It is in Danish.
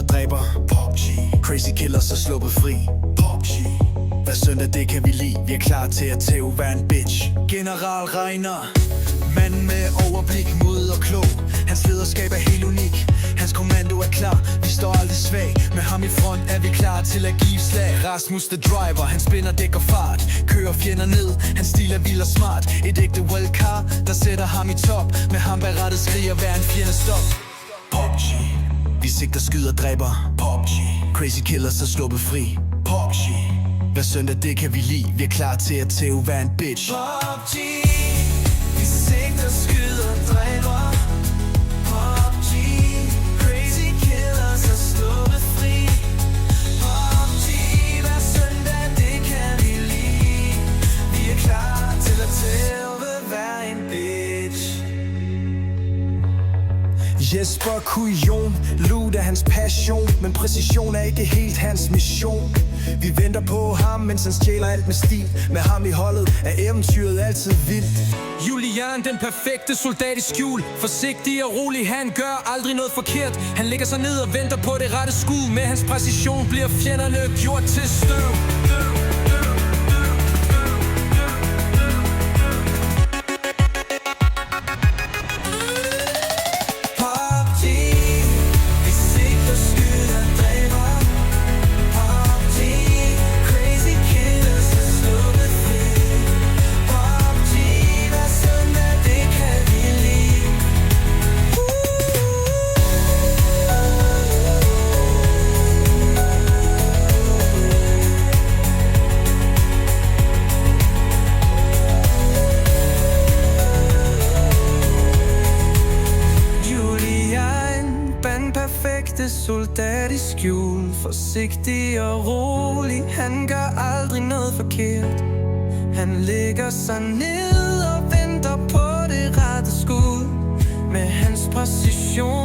dræber. PUBG. Crazy killers er sluppet fri. PUBG. Hver søndag det kan vi lide. Vi er klar til at tæve hver en bitch. General Reiner, manden med overblik, mod og klog. Hans lederskab er helt unik. Hans kommando er klar, vi står aldrig svag. Med ham i front er vi klar til at give slag. Rasmus the driver, han spinner dæk og fart. Kører fjender ned, hans stil er vild og smart. Et ægte wildcard, der sætter ham i top. Med ham bag rattet skriger hver en fjende stop. PUBG. Vi sigter, skyder, dræber. PUBG. Crazy killers er sluppet fri. PUBG. Hver søndag det kan vi lide. Vi er klar til at tæve hver en bitch. PUBG. Vi sigter, skyder, dræber. PUBG. Crazy killers er sluppet fri. PUBG. Hver søndag det kan vi lide. Vi er klar til at tæve hver en bitch. Jesper Kujon, loot er hans passion, men præcision er ikke helt hans mission. Vi venter på ham, mens han stjæler alt med stil. Med ham i holdet er eventyret altid vildt. Julian, den perfekte soldat i skjul. Forsigtig og rolig, han gør aldrig noget forkert. Han lægger sig ned og venter på det rette skud. Med hans præcision bliver fjenderne gjort til støv. Soldat i skjul, forsigtig og rolig. Han gør aldrig noget forkert. Han lægger sig ned og venter på det rette skud. Med hans præcision